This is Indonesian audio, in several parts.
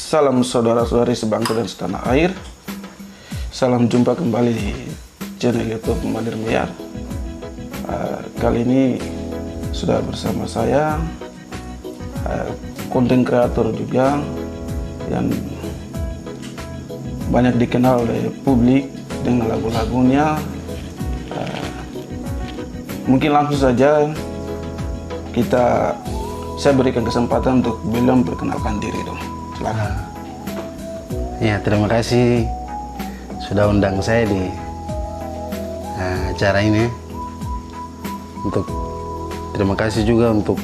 Salam saudara-saudari sebangsa dan setanah air. Salam jumpa kembali di channel YouTube Manir Miar. Kali ini sudah bersama saya, konten kreator juga yang banyak dikenal oleh publik dengan lagu-lagunya. Mungkin langsung saja saya berikan kesempatan untuk beliau memperkenalkan diri dong. Silakan. Ya, terima kasih sudah undang saya di acara ini. Terima kasih juga untuk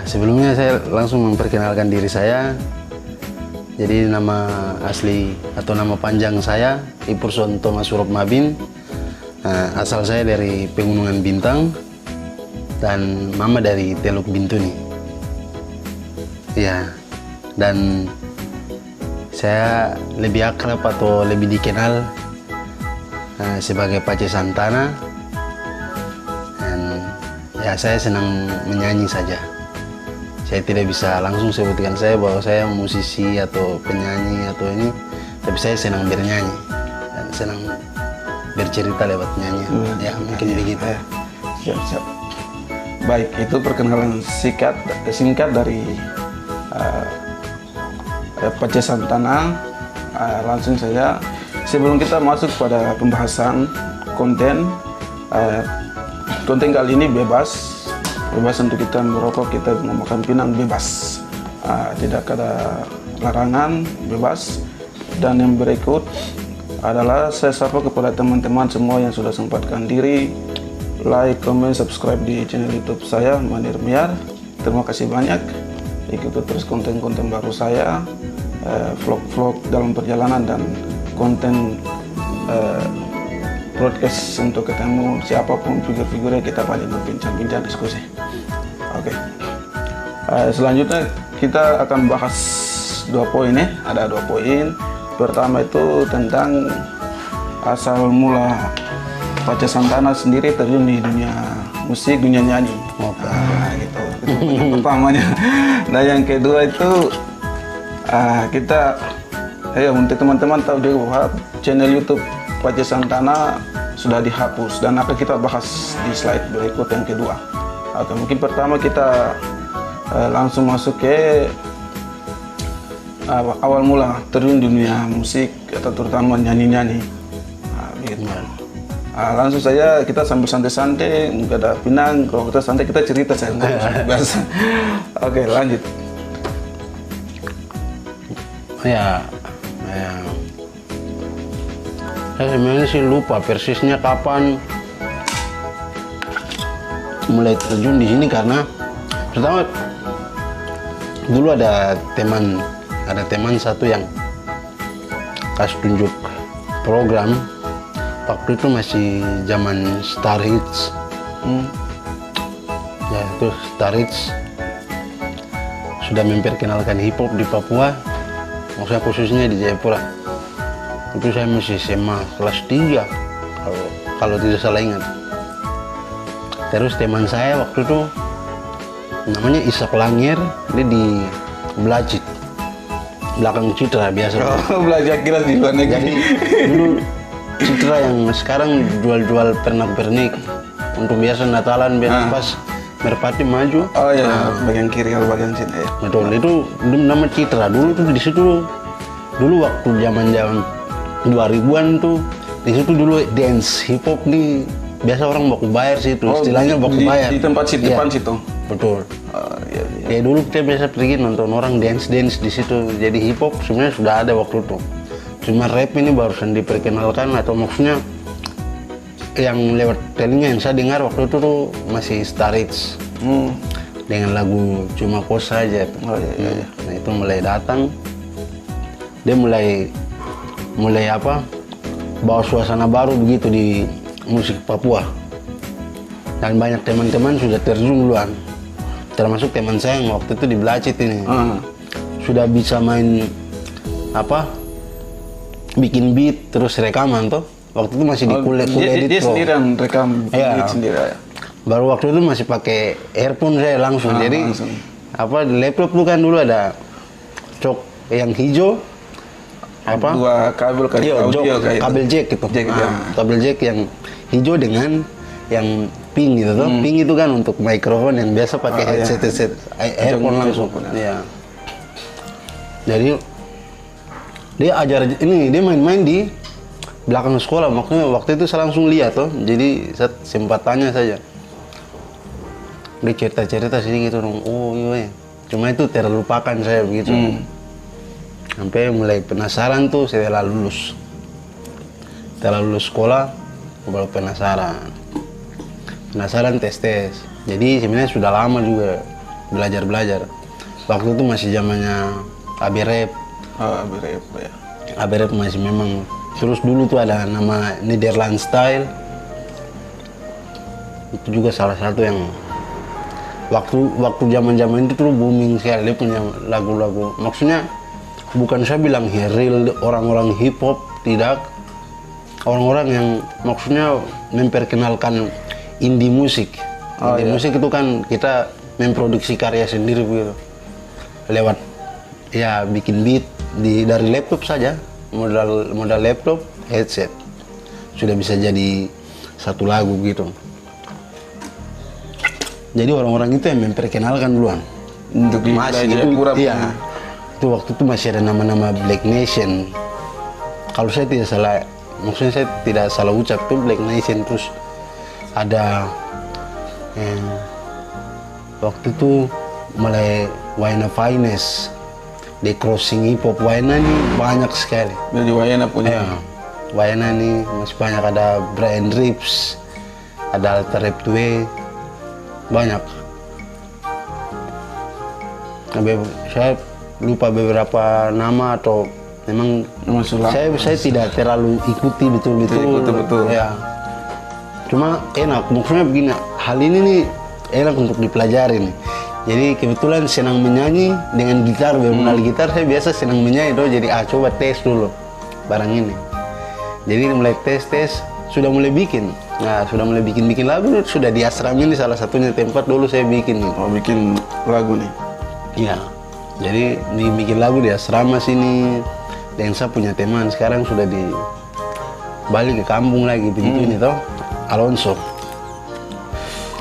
sebelumnya saya langsung memperkenalkan diri saya. Jadi nama asli atau nama panjang saya Ipurson Thomas Surob Mabin. Asal saya dari Pegunungan Bintang dan mama dari Teluk Bintuni. Ya, dan saya lebih akrab atau lebih dikenal sebagai Pace Santana. Dan ya, saya senang menyanyi saja. Saya tidak bisa langsung sebutkan saya bahwa saya musisi atau penyanyi atau ini, tapi saya senang bernyanyi dan senang bercerita lewat nyanyi. Ya, mungkin begitu. Siap. Baik, itu perkenalan singkat dari Pace Santana. Langsung saja, sebelum kita masuk pada pembahasan konten kali ini bebas untuk kita merokok, kita memakan pinang bebas, tidak ada larangan, bebas. Dan yang berikut adalah saya sapa kepada teman-teman semua yang sudah sempatkan diri like, comment, subscribe di channel YouTube saya Manir Miar. Terima kasih banyak. Ikuti terus konten-konten baru saya, vlog-vlog dalam perjalanan dan konten broadcast untuk ketemu siapapun figur-figurnya, kita paling berbincang-bincang, diskusi. Oke. Selanjutnya kita akan bahas 2 poin ya. Ada 2 poin. Pertama itu tentang asal mula Pace Santana sendiri terjun di dunia musik, dunia nyanyi. Gitu. Itu yang pertamanya. Nah, yang kedua itu untuk teman-teman tahu juga bahwa channel YouTube Pace Santana sudah dihapus dan akan kita bahas di slide berikut yang kedua. Oke, mungkin pertama kita langsung masuk ke awal mula terjun dunia musik atau terutama nyanyi-nyanyi. Begitu. Langsung saja kita sambil santai-santai, nggak ada pinang. Kalau kita santai kita cerita saya biasa. Oke, lanjut. Saya sebenarnya sih lupa persisnya kapan mulai terjun di sini, karena pertama dulu ada teman satu yang kasih tunjuk program. Waktu itu masih zaman Star Hits. Ya, itu Star Hits sudah memperkenalkan hip hop di Papua, maksudnya khususnya di Jayapura. Itu saya masih SMA kelas 3 kalau tidak salah ingat. Terus teman saya waktu itu namanya Isak Langir, dia di Belacit, belakang Citra biasa. Belajar kira di luar negeri. Jadi dulu Citra yang sekarang jual-jual pernak-pernik untuk biasa Natalan, pas Merpati maju. Oh iya, bagian kiri atau bagian sini ya. Betul, itu nama Citra. Dulu tuh di situ, dulu waktu zaman 2000-an tuh, di situ dulu dance hip hop nih biasa orang baku bayar sih itu, istilahnya baku bayar. Di tempat situ, depan situ. Betul. Ya dulu kita biasa pergi nonton orang dance di situ. Jadi hip hop sebenarnya sudah ada waktu itu. Cuma rap ini barusan diperkenalkan, atau maksudnya yang lewat telinga yang saya dengar waktu itu tuh masih Star Hits dengan lagu Cuma Kos Saja. Nah, itu mulai datang, dia mulai bawa suasana baru begitu di musik Papua, dan banyak teman-teman sudah terjun duluan, termasuk teman saya yang waktu itu di Belacit ini sudah bisa main bikin beat terus rekaman tuh. Waktu itu masih di kuliah dia sendirian rekam beat sendiri ya. Baru waktu itu masih pakai earphone saya langsung. Jadi langsung. apa di laptop tuh kan dulu ada cok yang hijau apa Dua kabel kayak iya, audio kayak itu. kabel jack gitu. Jack, ya. Kabel jack yang hijau dengan yang pink gitu tuh. Pink itu kan untuk mikrofon yang biasa pakai headset earphone langsung. Iya. Jadi dia ajar ini, dia main-main di belakang sekolah. Makanya waktu itu saya langsung lihat tuh. Jadi saya sempat tanya saja. Dia cerita-cerita sini gitu dong. Oh iya. Cuma itu terlupakan saya begitu. Sampai mulai penasaran tuh setelah lulus. Setelah lulus sekolah, baru penasaran. Penasaran tes-tes. Jadi sebenarnya sudah lama juga belajar-belajar. Waktu itu masih zamannya AB Rap. Oh, berep ya. AB Rap masih memang. Terus dulu tuh ada nama Netherlands Style. Itu juga salah satu yang waktu zaman-zaman itu tuh booming sekali. Dia punya lagu-lagu. Maksudnya bukan saya bilang real orang-orang hip hop, tidak. Orang-orang yang maksudnya memperkenalkan indie musik. Indie musik itu kan kita memproduksi karya sendiri begitu. Lewat ya bikin beat dari laptop saja, modal laptop, headset. Sudah bisa jadi satu lagu gitu. Jadi orang-orang itu yang memperkenalkan duluan. Untuk di Masih itu, Jayapura iya. Itu waktu itu masih ada nama-nama Black Nation. Kalau saya tidak salah, maksudnya saya tidak salah ucap itu Black Nation. Terus ada waktu itu mulai Wayna Finest, The Crossing Hip Hop. Wayna ini banyak sekali. Dari Wayana punya. Ya, Wayna ini masih banyak. Ada Brian Rips, ada Alter Rap 2, banyak. Saya lupa beberapa nama atau memang saya tidak terlalu ikuti betul-betul. Ya. Cuma enak, maksudnya begini, hal ini nih enak untuk dipelajari nih. Jadi kebetulan senang menyanyi dengan gitar, baru kenal gitar, saya biasa senang menyanyi tuh. Jadi coba tes dulu barang ini. Jadi mulai tes, sudah mulai bikin. Nah, sudah mulai bikin lagu, sudah di asrama ini salah satunya tempat dulu saya bikin nih. Oh, bikin lagu nih. Iya. Jadi bikin lagu di asrama sini. Dan saya punya teman sekarang sudah balik ke kampung lagi begitu ini toh.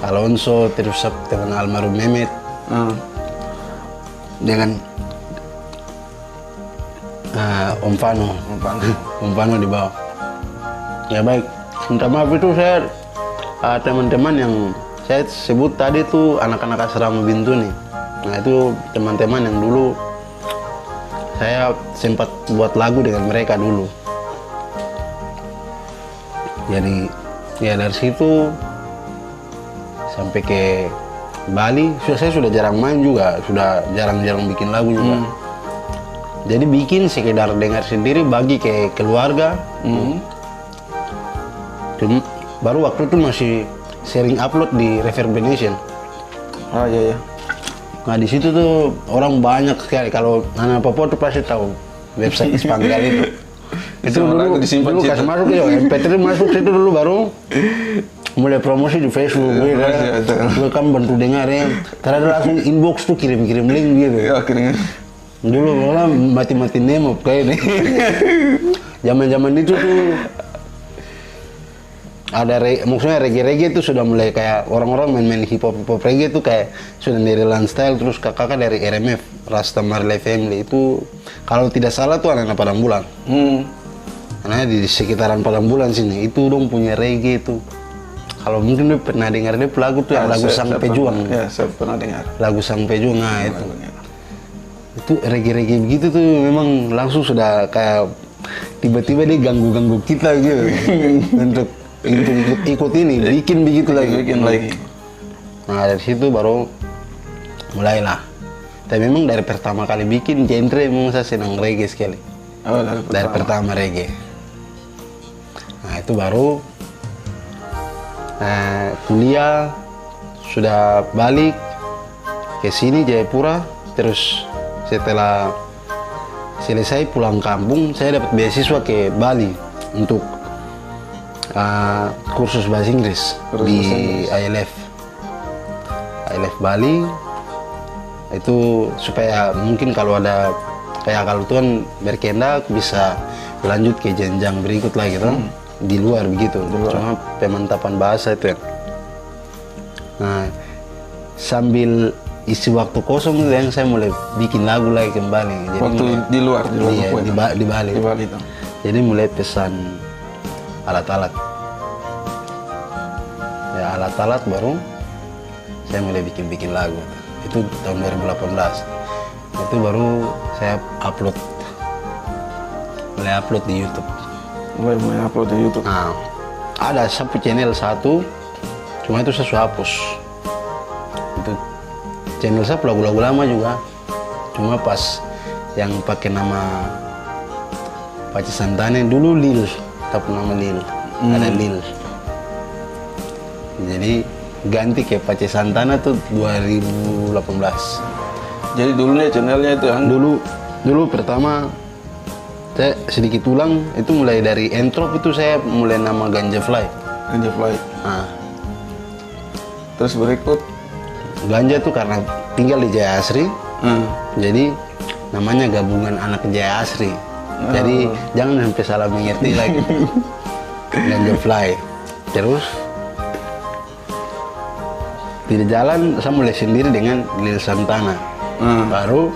Alonso terus teman almarhum Mehmet. Dengan Om Fano di bawah. Ya baik. Minta maaf itu saya teman-teman yang saya sebut tadi tuh anak-anak asrama Bintuni. Nah itu teman-teman yang dulu saya sempat buat lagu dengan mereka dulu. Jadi ya dari situ sampai ke Bali, saya sudah jarang main juga, sudah jarang-jarang bikin lagu juga. Jadi bikin sekedar dengar sendiri, bagi ke keluarga. Baru waktu itu masih sering upload di Reverbnation. Ah iya. Nah di situ tuh orang banyak sekali. Kalau anak Papua tuh pasti tahu website Spanggal itu. Itu dulu kasih masuk ya, MP3 masuk situ dulu baru mulai promosi di Facebook. Gue kan bantu dengar ya. Karena langsung inbox tuh kirim-kirim link gitu. Ya akhirnya. Dulu malah mati-mati nemo kayak ini. Zaman-zaman itu tuh ada maksudnya reggae itu sudah mulai kayak orang-orang main hip hop reggae itu kayak sudah dari Netherlands Style. Terus kakak dari RMF Rasta Marley Family itu kalau tidak salah tuh anak-anak Padang Bulan. Karena di sekitaran Padang Bulan sini itu dong punya reggae itu. Kalau mungkin lu pernah dengar dia lagu tuh yang lagu Sang Pejuang. Ya, saya pernah dengar. Lagu Sang Pejuang, nah itu. Itu reggae begitu tuh memang langsung sudah kayak tiba-tiba dia ganggu kita gitu. untuk ikut ini, bikin begitu lagi. Nah dari situ baru mulailah. Tapi memang dari pertama kali bikin genre memang saya senang reggae sekali. Oh, dari pertama reggae. Nah itu baru kuliah sudah balik ke sini Jayapura. Terus setelah selesai pulang kampung, saya dapat beasiswa ke Bali untuk kursus bahasa Inggris di ILF Bali. Itu supaya mungkin kalau ada kayak kalau Tuhan berkehendak bisa lanjut ke jenjang berikut lagi gitu. Di luar begitu. Cuma pemantapan bahasa itu ya. Nah, sambil isi waktu kosong itu yang saya mulai bikin lagu lagi kembali. Jadi Waktu di luar iya, Papua di Bali. di Bali itu. Jadi mulai pesan alat-alat. Ya alat-alat baru saya mulai bikin lagu. Itu tahun 2018. Itu baru saya mulai upload di YouTube. Mulai upload di YouTube. Nah, ada satu channel satu, cuma itu saya sudah hapus. Itu channel saya lagu-lagu lama juga, cuma pas yang pakai nama Pace Santana dulu Lil, tapi nama Lil, ada Lil. Jadi ganti ke Pace Santana tuh 2018. Jadi dulunya channelnya itu yang Dulu pertama saya sedikit ulang, itu mulai dari Entrop itu saya mulai nama Ganja Fly. Ganja Fly. Nah, Terus berikut Ganja tuh karena tinggal di Jaya Asri, jadi namanya gabungan anak Jaya Asri. Jadi jangan sampai salah mengerti lagi. Ganja Fly. Terus tidak jalan, saya mulai sendiri dengan Lil Santana. Baru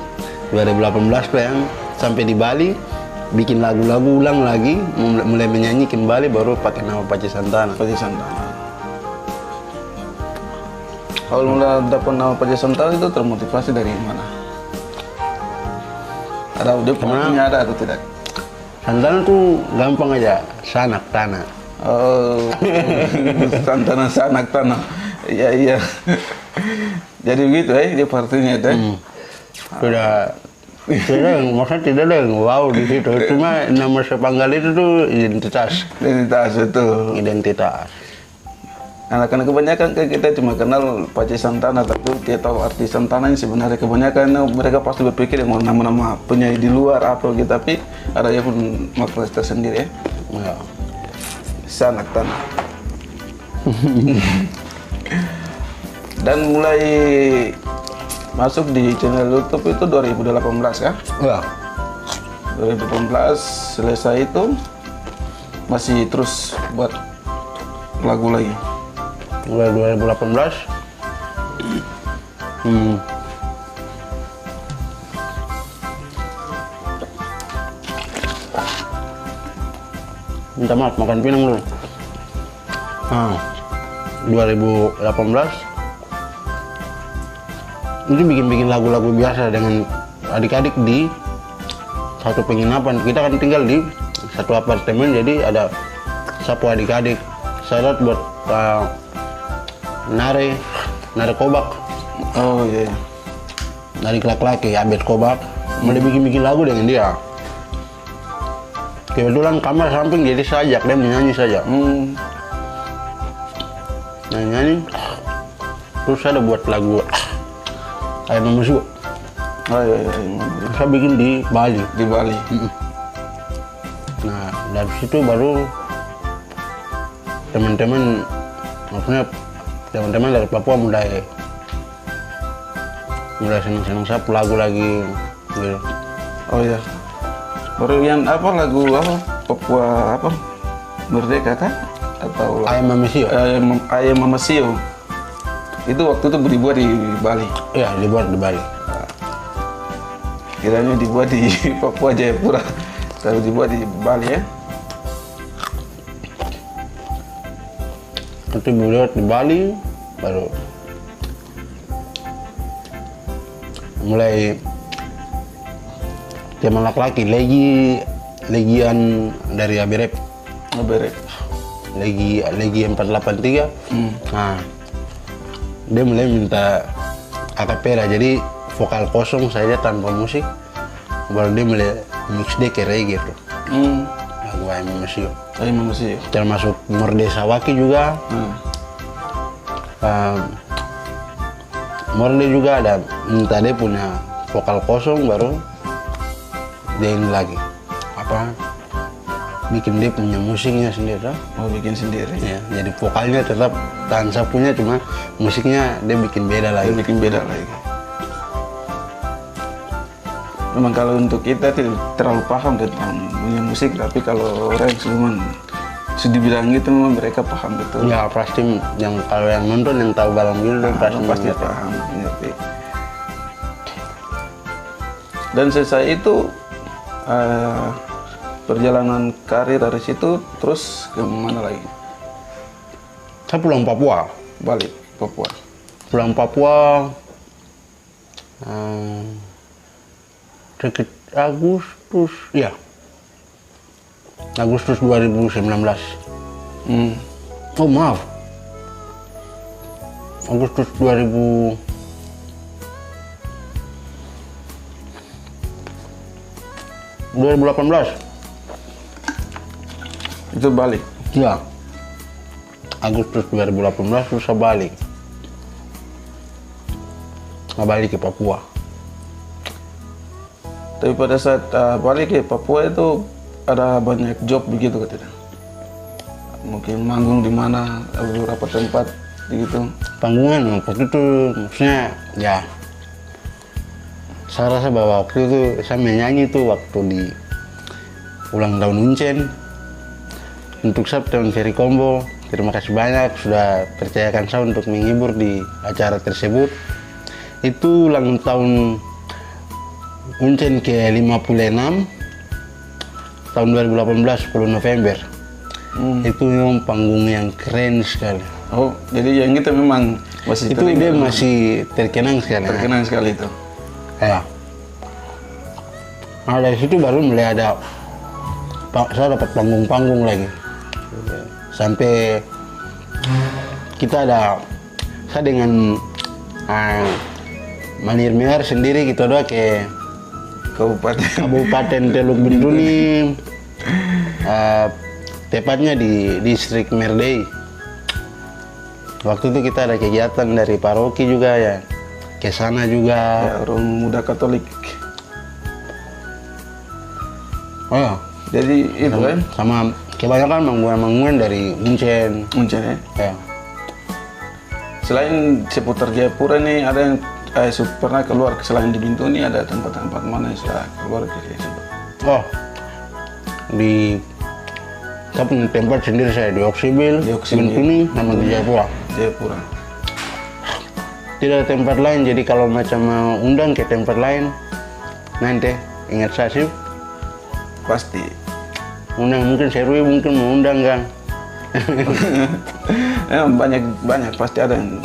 2018 tuh yang sampai di Bali bikin lagu-lagu ulang lagi, mulai menyanyikan Bali, baru pakai nama Pace Santana. Pace Santana. Kalau mulai dapat nama Pace Santana itu termotivasi dari mana? Ada dia punya ada atau tidak? Santana tuh gampang aja, sanak tanah. Oh, Santana sanak tanah. Iya. Jadi begitu dia partinya itu. Maksudnya tidak ada yang wow di situ. Cuma nama sepanggal itu tuh identitas. Identitas. Karena kebanyakan kita cuma kenal Pace Santana, tapi kita tahu arti Santana ini sebenarnya kebanyakan mereka pasti berpikir yang nama-nama penyanyi di luar apa gitu, tapi ada yang pun makna tersendiri ya. Sanak tanah. Dan mulai masuk di channel YouTube itu 2018 ya? Ya. 2018 selesai itu masih terus buat lagu lagi. Mulai 2018. Minta maaf, makan pinang dulu. 2018 itu bikin lagu-lagu biasa dengan adik-adik di satu penginapan. Kita kan tinggal di satu apartemen, jadi ada sapu adik-adik. Saya lihat buat Nare Kobak. Oh iya. Dari laki-laki Abed Kobak mulai bikin lagu dengan dia. Kebetulan kamar samping, jadi saya ajak dia menyanyi saja. Nyanyi, terus saya ada buat lagu Ayam Mamusu. Oh iya. Saya bikin di Bali. Di Bali. Nah, dari situ baru teman-teman, maksudnya teman-teman dari Papua mulai senang-senang sapu lagu lagi gitu. Oh iya. Baru yang apa lagu apa Papua apa Merdeka kan atau Ayam Mamusu. Ayam Mamusu. Itu waktu itu dibuat di Bali. Iya, dibuat di Bali. Kiranya dibuat di Papua Jayapura, tapi dibuat di Bali ya. Nanti dibuat di Bali, baru mulai zaman laki-laki legian dari Abirep. Ngeberek. Legi 483. Nah, dia mulai minta akapela, jadi vokal kosong saja tanpa musik, baru dia mulai mix dia ke reggae tuh. Lagu Ayam Mamusu. Ayam Mamusu. Termasuk Morde Sawaki juga. Morde juga ada minta dia punya vokal kosong, baru dia ini lagi apa bikin dia punya musiknya sendiri. Oh, bikin sendiri. Ya, jadi vokalnya tetap Tansa punya, cuma musiknya dia bikin beda lagi. Dia bikin beda lagi. memang kalau untuk kita tidak terlalu paham tentang dunia musik, tapi kalau orang yang sudah bilang gitu memang mereka paham betul. Ya pasti yang kalau yang nonton yang tahu Balong Biru pasti Pasti mengerti. paham, ngerti. Dan selesai itu perjalanan karir dari situ terus ke mana lagi? Saya pulang Papua. Balik Papua. Pulang Papua sekitar Agustus, ya. Agustus 2019. Oh maaf. Agustus 2018. Itu balik. Ya. Agustus 2018 terus saya balik. Saya balik ke Papua. Tapi pada saat balik ke Papua itu ada banyak job begitu kan tidak? Mungkin manggung di mana, beberapa tempat begitu. Panggungan waktu itu maksudnya ya saya rasa bahwa waktu itu saya menyanyi tuh waktu di ulang tahun Uncen untuk Sabtu Ferry Combo. Terima kasih banyak sudah percayakan saya untuk menghibur di acara tersebut. Itu ulang tahun Uncen ke-56 tahun 2018 10 November. Itu memang panggung yang keren sekali. Oh, jadi yang itu memang masih Itu dia masih terkenang sekali. terkenang sekali itu. Ya. Nah dari situ baru mulai ada, saya dapat panggung-panggung lagi. Sampai kita ada, saya dengan Manir Mehar sendiri kita doa ke Kabupaten Teluk Bintuni, tepatnya di distrik Merdei. Waktu itu kita ada kegiatan dari paroki juga ya, ke sana juga. Ya, orang muda Katolik. Oh ya, Jadi itu kan sama kebanyakan manggungan dari Uncen. Uncen ya. Ya. Selain seputar Jayapura nih ada yang pernah keluar selain di Bintuni, ada tempat-tempat mana yang sudah keluar ke situ? Oh, di saya punya tempat sendiri saya di Oksibil, Di Oksibil, Bintuni, sama di Jayapura. Jayapura. Tidak ada tempat lain, jadi kalau macam mau undang ke tempat lain, nanti ingat saya sih, Pasti. undang mungkin Serwi mungkin mau undang kan. banyak pasti ada yang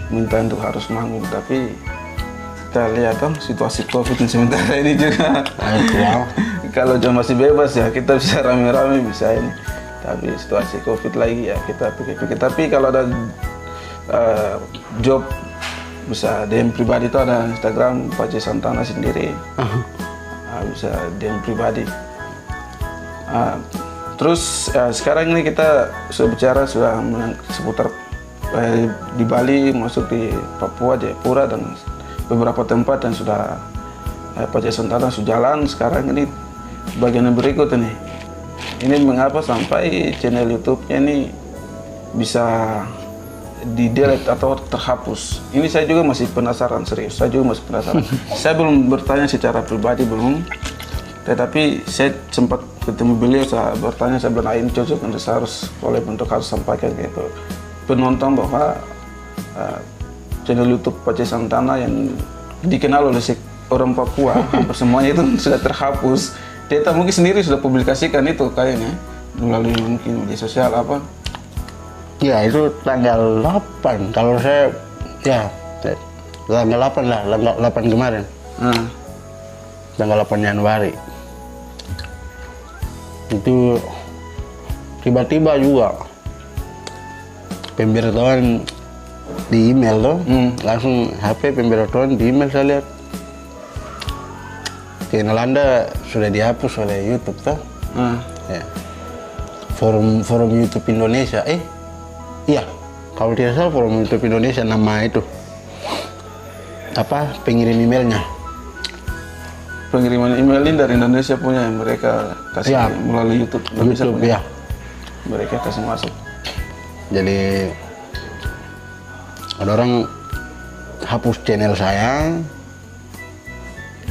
minta untuk harus manggung, tapi kita lihat kan situasi COVID yang sementara ini juga. Ya. Kalau jam masih bebas ya kita bisa rame-rame bisa ini. Tapi situasi COVID lagi ya kita pikir-pikir. Tapi kalau ada job bisa DM pribadi itu ada Instagram Pace Santana sendiri. Bisa DM pribadi. Terus sekarang ini kita sudah bicara seputar di Bali, masuk di Papua, Jayapura dan beberapa tempat yang sudah Pace Santana sudah jalan. Sekarang ini bagian yang berikut ini. Ini mengapa sampai channel YouTube-nya ini bisa di-delete atau terhapus. Ini saya juga masih penasaran, serius. Saya juga masih penasaran. Saya belum bertanya secara pribadi, belum. Tetapi saya sempat ketemu beliau, saya bertanya, saya bilang, ini cocok untuk saya harus, oleh bentuk harus sampaikan gitu. Penonton bahwa channel YouTube Pace Santana yang dikenal oleh orang Papua, hampir semuanya itu sudah terhapus. Kita mungkin sendiri sudah publikasikan itu kayaknya melalui mungkin media sosial apa. Ya itu tanggal 8, kalau saya ya tanggal 8 lah, tanggal 8 kemarin. Tanggal 8 Januari. Itu tiba-tiba juga pemberitahuan di email tuh, langsung HP pemberitahuan di email saya lihat. Channel Anda sudah dihapus oleh YouTube tuh. Ya. Forum YouTube Indonesia. Iya, kalau tidak salah forum YouTube Indonesia nama itu. Apa pengirim emailnya? Pengiriman email ini dari Indonesia punya yang mereka kasih Ya. melalui YouTube. Indonesia YouTube punya. ya. Mereka kasih masuk. Jadi ada orang hapus channel saya,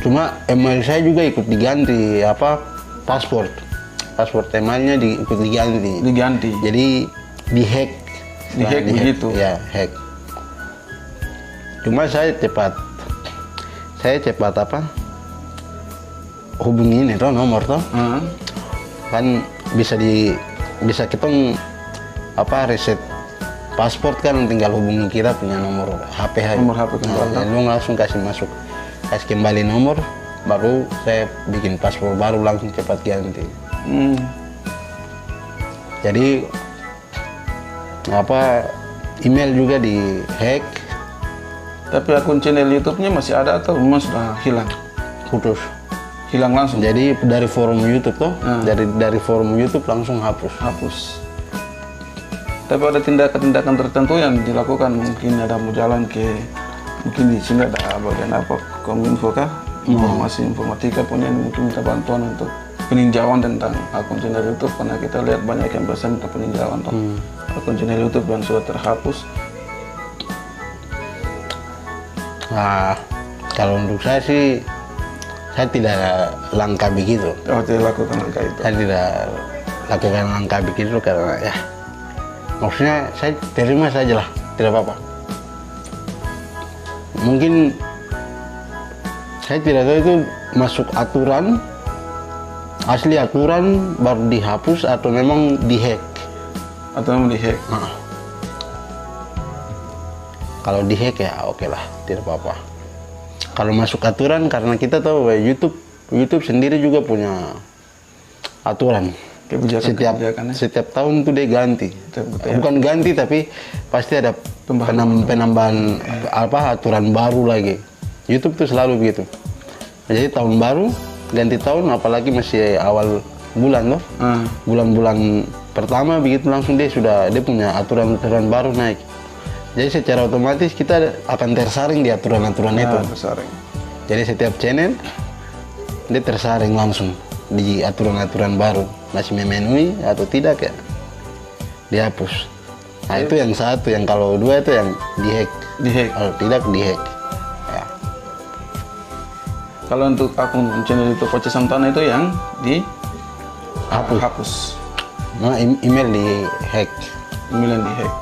Cuma email saya juga ikut diganti, paspor emailnya ikut diganti. Jadi dihack begitu. Ya, hack. Cuma saya cepat hubungi ini tuh nomor tuh. Kan bisa kita reset paspor kan, tinggal hubungi kita punya nomor HP kembali. Lu langsung kasih kembali nomor, baru saya bikin paspor baru, langsung cepat ganti. Jadi email juga di hack. Tapi akun channel YouTube-nya masih ada atau memang sudah hilang? Putus. Hilang langsung. Jadi dari forum YouTube tuh, dari forum YouTube langsung hapus. Tapi ada tindakan tertentu yang dilakukan, mungkin ada mau jalan mungkin di sini ada bagian Kominfo kah? Informatika punya, mungkin minta bantuan untuk peninjauan tentang akun channel YouTube, karena kita lihat banyak yang biasa minta peninjauan akun channel YouTube dan sudah terhapus. Nah, kalau untuk saya sih, saya tidak langkah begitu. Oh, tidak lakukan langkah itu. Saya tidak lakukan langkah begitu karena ya, maksudnya saya terima saja lah, tidak apa-apa. Mungkin saya tidak tahu itu masuk aturan, asli aturan baru dihapus atau memang dihack. Atau memang dihack. Kalau dihack ya oke lah, tidak apa-apa. Kalau masuk aturan, karena kita tahu YouTube sendiri juga punya aturan. Setiap tahun tuh dia ganti. Bukan ganti, tapi pasti ada penambahan aturan baru lagi. YouTube tuh selalu begitu. Jadi tahun baru ganti tahun, apalagi masih awal bulan loh. Bulan-bulan pertama begitu langsung dia punya aturan-aturan baru naik. Jadi secara otomatis kita akan tersaring di aturan-aturan itu. Tersaring. Jadi setiap channel dia tersaring langsung di aturan-aturan baru, masih memenuhi atau tidak ya dihapus. Nah itu yang satu, yang kalau dua itu yang dihack. Kalau tidak dihack. Ya. Kalau untuk akun channel itu Koce Santana itu yang dihapus. Nah, email dihack. Email yang dihack.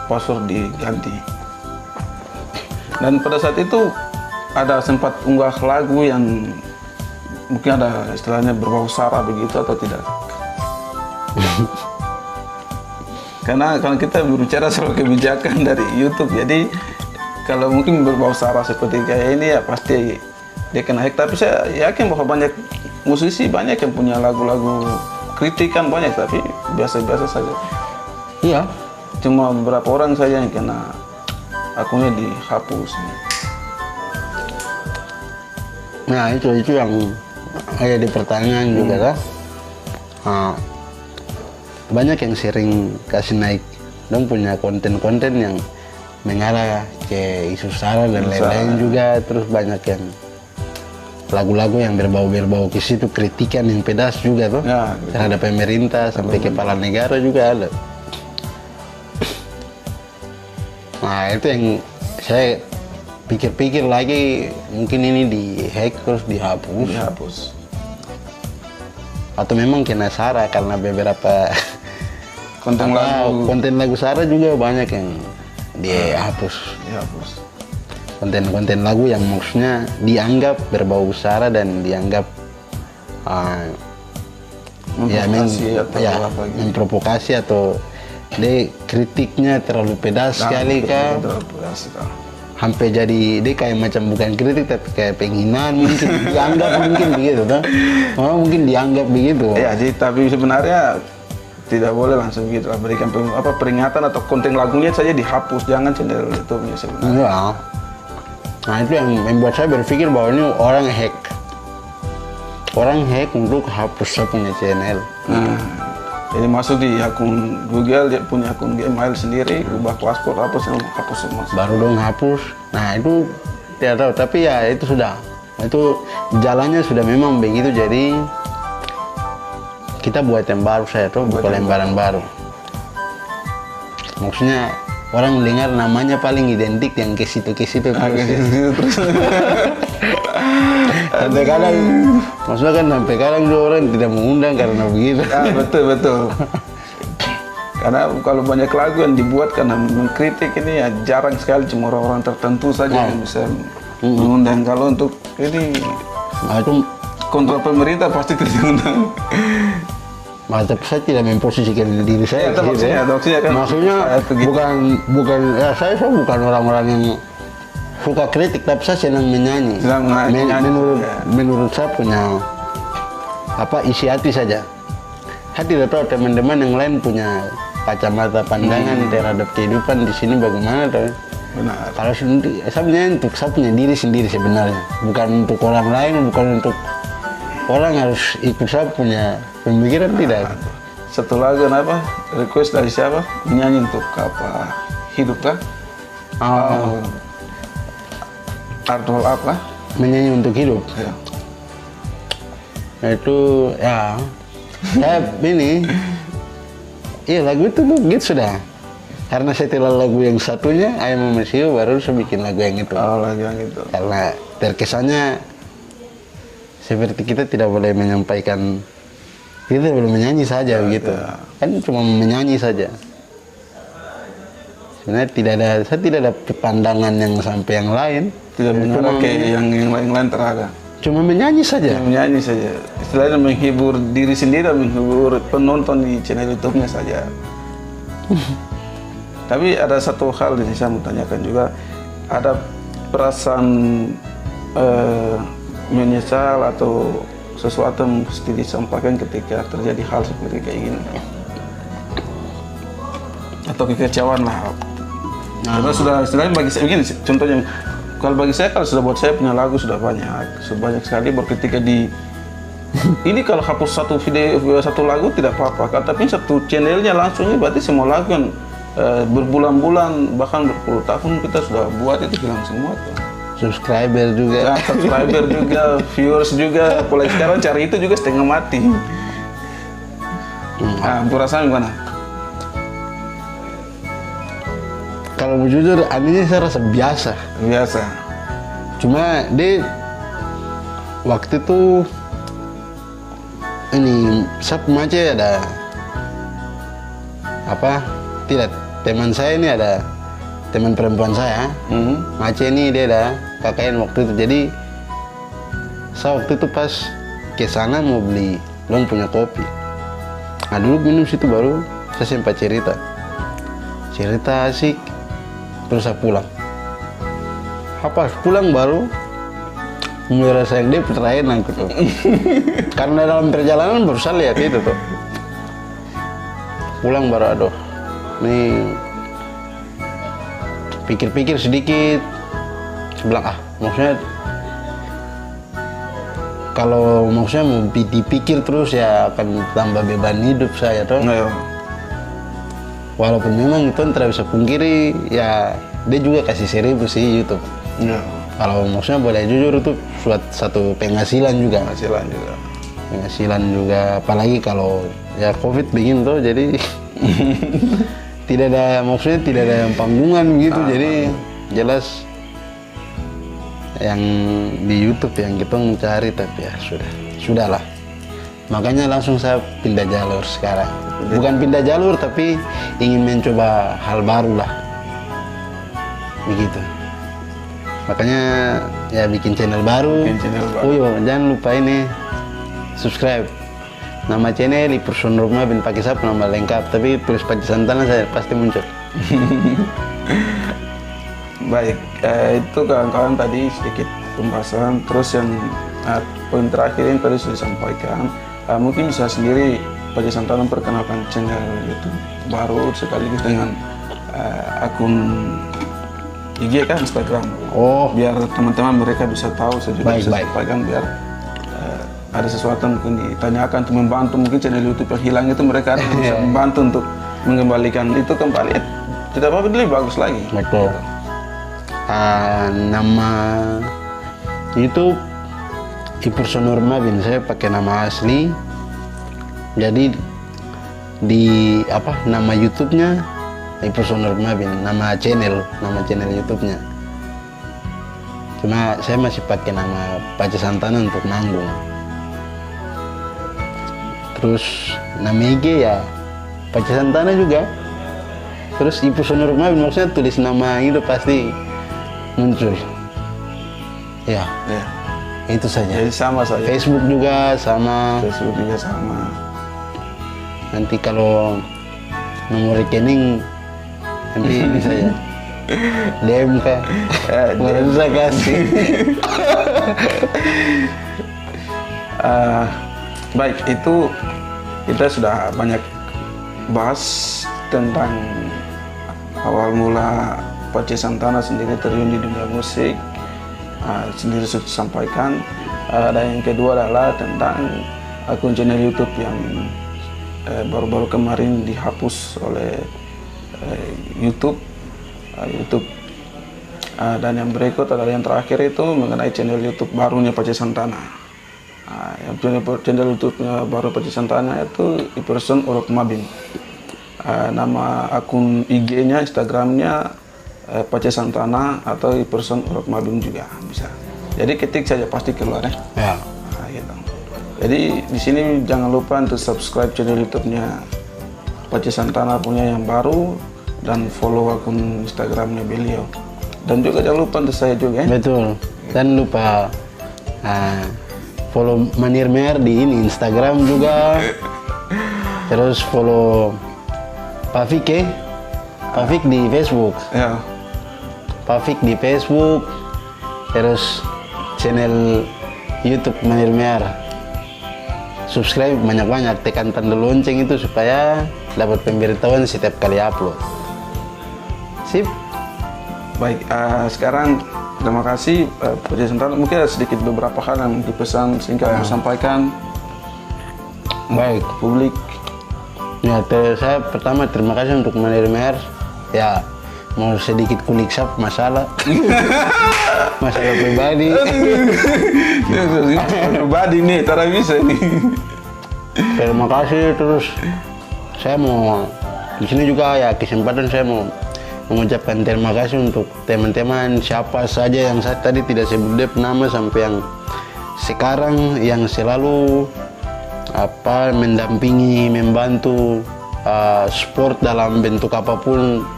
Password diganti. Dan pada saat itu ada sempat unggah lagu yang mungkin ada istilahnya berbau sara begitu atau tidak? Karena kalau kita berbicara soal kebijakan dari YouTube, jadi kalau mungkin berbau sara seperti kayak ini ya pasti dia kena hack. Tapi saya yakin bahwa banyak musisi banyak yang punya lagu-lagu kritikan banyak, tapi biasa-biasa saja. Iya. Cuma beberapa orang saja yang kena akunnya dihapus. Nah itu yang di pertanyaan juga lah. Banyak yang sering kasih naik dan punya konten-konten yang mengarah ke isu sara dan lain-lain juga. Terus banyak yang lagu-lagu yang berbau ke situ, kritikan yang pedas juga tuh terhadap pemerintah sampai kepala negara juga ada. Nah itu yang saya pikir-pikir lagi, mungkin ini dihack terus dihapus. Atau memang kena sara karena beberapa konten lagu sara juga banyak yang dihapus. Konten-konten lagu yang maksudnya dianggap berbau sara dan dianggap memprovokasi atau dia kritiknya terlalu pedas sekali kan, hampir jadi dia kayak macam bukan kritik tapi kayak penghinaan mungkin dianggap mungkin begitu kan, mungkin dianggap begitu. Ya, jadi tapi sebenarnya tidak boleh langsung gitu lah, berikan peringatan atau konten lagunya saja dihapus, jangan channel YouTube-nya sebenarnya. Ya. Nah itu yang membuat saya berpikir bahwa ini orang hack untuk hapus saya punya channel. Jadi masuk di akun Google, dia punya akun Gmail sendiri, ubah paspor, hapus semua. Baru dong hapus. Nah itu tidak tahu, tapi ya itu sudah. Itu jalannya sudah memang begitu, jadi kita buat yang baru saya tuh, buka lembaran baru. Maksudnya orang dengar namanya paling identik yang ke situ terus. Sampai kadang, maksudnya kan sampai kadang juga orang tidak mengundang karena begitu. Betul betul. Karena kalau banyak lagu yang dibuat karena mengkritik ini ya jarang sekali, cuma orang-orang tertentu saja yang bisa mengundang. Kalau untuk ini Nah, itu kontrol pemerintah pasti tidak diundang. tapi saya tidak memposisikan diri saya. Ya, gitu ya. maksudnya kan Maksudnya begitu. bukan ya saya bukan orang-orang yang suka kritik, tapi saya senang menyanyi. Senang menyanyi. Menurut saya punya isi hati saja. Saya tidak tahu teman-teman yang lain punya kacamata pandangan terhadap kehidupan di sini bagaimana, tapi Benar. kalau saya menyanyi untuk saya punya diri sendiri sebenarnya, bukan untuk orang lain, bukan untuk orang harus ikut saya punya pemikiran, tidak. Satu lagu apa? Request dari siapa? Menyanyi untuk apa? Hidup kan? Artol apa? Menyanyi untuk hidup. Ya. Itu ya saya ini lagu itu gitu sudah, karena setelah lagu yang satunya Ayam Mesiu baru saya bikin lagu yang itu. Lagu yang itu. Karena terkesannya seperti kita tidak boleh menyampaikan, kita boleh menyanyi saja begitu, kan cuma menyanyi saja. Sebenarnya saya tidak ada pandangan yang sampai yang lain, Tidak mengarah ke yang lain terhadap. cuma menyanyi saja. Menyanyi saja. Istilahnya menghibur diri sendiri dan menghibur penonton di channel YouTube-nya saja. Tapi ada satu hal yang saya mau tanyakan juga, ada perasaan menyesal atau sesuatu yang mesti disampaikan ketika terjadi hal seperti kayak gini, atau kekecewaan lah. Karena sudah istilahnya bagi saya begini, contohnya kalau bagi saya, kalau sudah buat saya punya lagu sudah banyak sekali, baru ketika di ini kalau hapus satu video satu lagu tidak apa-apa, tapi satu channelnya langsung ini berarti semua lagu kan berbulan-bulan bahkan berpuluh tahun kita sudah buat itu hilang semua tuh. Subscriber juga. Subscriber juga, viewers juga, apalagi sekarang cari itu juga setengah mati. Nah, perasaan gimana? Kalau jujur, anehnya saya rasa biasa. Biasa. Cuma waktu itu ini saya mace ada teman saya ini, ada teman perempuan saya. Mace ini dia ada KKN waktu itu, jadi saya waktu itu pas ke sana mau beli punya kopi. Nah dulu minum situ baru saya sempat cerita asik, terus saya pulang. Pas pulang baru mulai rasa yang dia percayaan aku tuh. Karena dalam perjalanan baru saya lihat itu tuh. Pulang baru aduh, nih pikir-pikir sedikit, bilang maksudnya kalau maksudnya mau dipikir terus ya akan tambah beban hidup saya tuh. Walaupun memang itu tidak bisa pungkiri ya, dia juga kasih 1.000 sih YouTube. Kalau maksudnya boleh jujur itu satu penghasilan juga. Penghasilan juga, apalagi kalau ya COVID begini tuh, jadi tidak ada panggungan gitu, jadi jelas yang di YouTube yang kita mencari, tapi ya sudahlah. Makanya langsung saya pindah jalur sekarang. Bukan pindah jalur, tapi ingin mencoba hal baru lah. Begitu. Makanya ya bikin channel baru. Oh iya, jangan lupa ini subscribe. Nama channel Iperson Rumah bin pakai saya nama lengkap, tapi tulis Panji Santana saya pasti muncul. Baik, itu kawan-kawan tadi sedikit pembahasan. Terus yang poin terakhir yang tadi sudah disampaikan, mungkin bisa sendiri Panji Santana perkenalkan channel YouTube baru sekaligus dengan akun IG kan, Instagram. Biar teman-teman mereka bisa tahu, saya juga bisa sampaikan biar ada sesuatu yang mungkin ditanyakan untuk membantu mungkin channel YouTube yang hilang itu, mereka bisa membantu untuk mengembalikan itu kembali. Tidak apa-apa, lebih bagus lagi. Betul. Nama YouTube Iperson Rumah bin, saya pakai nama asli. Jadi di nama YouTube-nya Iperson Rumah bin, nama channel YouTube-nya. Cuma saya masih pakai nama Pace Santana untuk manggung. Terus nama IG ya Pace Santana juga. Terus Ibu Sonor Mabin, maksudnya tulis nama itu pasti muncul. Ya, itu saja. Jadi sama saja. Facebook juga sama. Facebook juga sama. Nanti kalau nomor rekening nanti bisa ya. DM kan. Baru saya kasih. Baik, itu kita sudah banyak bahas tentang awal mula Pace Santana sendiri terjun di dunia musik. Sendiri sudah sampaikan. Dan yang kedua adalah tentang akun channel YouTube yang baru-baru kemarin dihapus oleh YouTube. Dan yang berikut adalah yang terakhir itu mengenai channel YouTube barunya Pace Santana. Yang channel YouTube-nya baru Pace Santana itu Iperson Urok Mabim. Nama akun IG-nya, Instagram-nya Pace Santana atau Iperson Urok Mabim juga bisa. Jadi ketik saja pasti keluar ya. Gitu. Jadi di sini jangan lupa untuk subscribe channel YouTube-nya Pace Santana punya yang baru dan follow akun Instagram-nya beliau. Dan juga jangan lupa untuk saya juga ya. Betul. Dan lupa follow Manir Mer di ini Instagram juga. Terus follow Pavik ya. Pavik di Facebook. Ya. Pavik di Facebook. Terus channel YouTube Manir Mer. Subscribe banyak-banyak, tekan tanda lonceng itu supaya dapat pemberitahuan setiap kali upload. Sip. Baik, sekarang terima kasih Pace Santana. Mungkin ada sedikit beberapa hal yang dipesan singkat mau sampaikan. Baik, publik. Ya, saya pertama terima kasih untuk Manir Mer. Ya, mau sedikit kulik sap masalah pribadi. Pribadi nih, tak bisa nih. Terima kasih. Terus saya mau di sini juga ya kesempatan saya mau mengucapkan terima kasih untuk teman-teman siapa saja yang saya tadi tidak sebut nama sampai yang sekarang yang selalu mendampingi, membantu sport dalam bentuk apapun.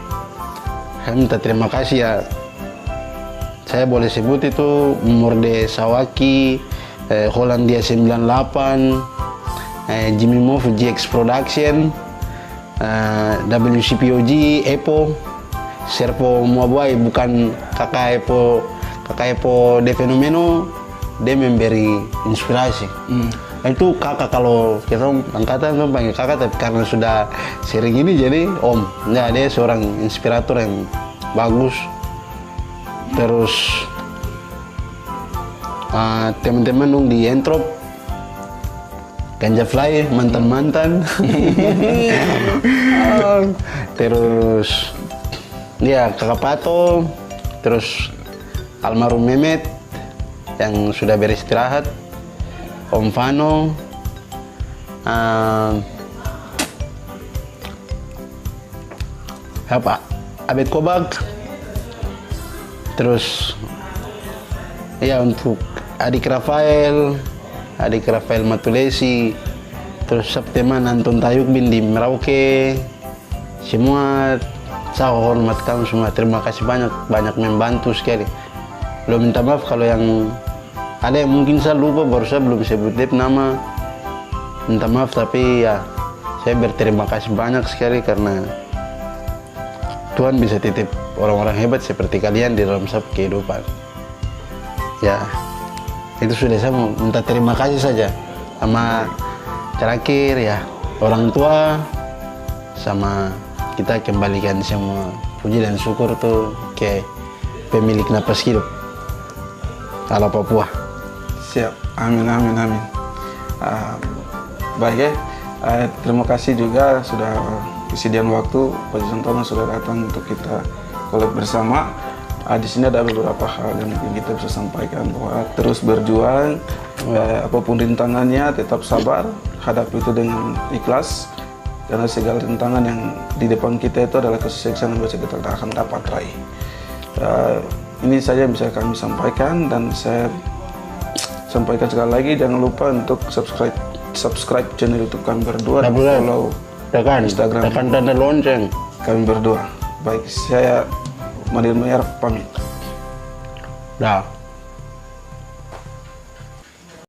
Saya minta terima kasih ya. Saya boleh sebut itu Morde Sawaki, Hollandia 98, Jimmy Move GX Production, WCPOG, Epo, Serpo Muabuai, bukan kakak Epo De Fenomeno, dia memberi inspirasi. Itu kakak, kalau kita angkatan kan panggil kakak, tapi karena sudah sering ini jadi om. Nah, dia seorang inspirator yang bagus. Terus teman-teman dong di Entrop, Ganja Fly, mantan-mantan. Terus ya Kakak Pato, terus almarhum Mehmet yang sudah beristirahat, Om Vano, Abed Kobak, terus ya untuk adik Rafael Matulesi, terus Septeman Anton Tayukbin di Merauke, semua saya hormat kamu semua. Terima kasih banyak membantu sekali. Belum minta maaf kalau yang ada yang mungkin saya lupa, baru saya belum sebut nama. Minta maaf, tapi ya saya berterima kasih banyak sekali karena Tuhan bisa titip orang-orang hebat seperti kalian di dalam satu kehidupan. Ya, itu sudah saya mau minta terima kasih saja. Sama terakhir ya orang tua, sama kita kembalikan semua puji dan syukur tuh ke pemilik napas hidup ala Papua. Siap, amin. Baik ya, terima kasih juga sudah kesediaan waktu. Pace Santana sudah datang untuk kita collab bersama. Di sini ada beberapa hal yang mungkin kita bisa sampaikan, bahwa terus berjuang, apapun rintangannya tetap sabar, hadapi itu dengan ikhlas. Karena segala rintangan yang di depan kita itu adalah kesuksesan yang bisa kita akan dapat raih. ini saja yang bisa kami sampaikan, dan saya sampaikan sekali lagi, jangan lupa untuk subscribe channel YouTube kami berdua dan follow Instagram tekan tanda lonceng kami berdua. Baik, saya Mandir Mayar pamit. dah.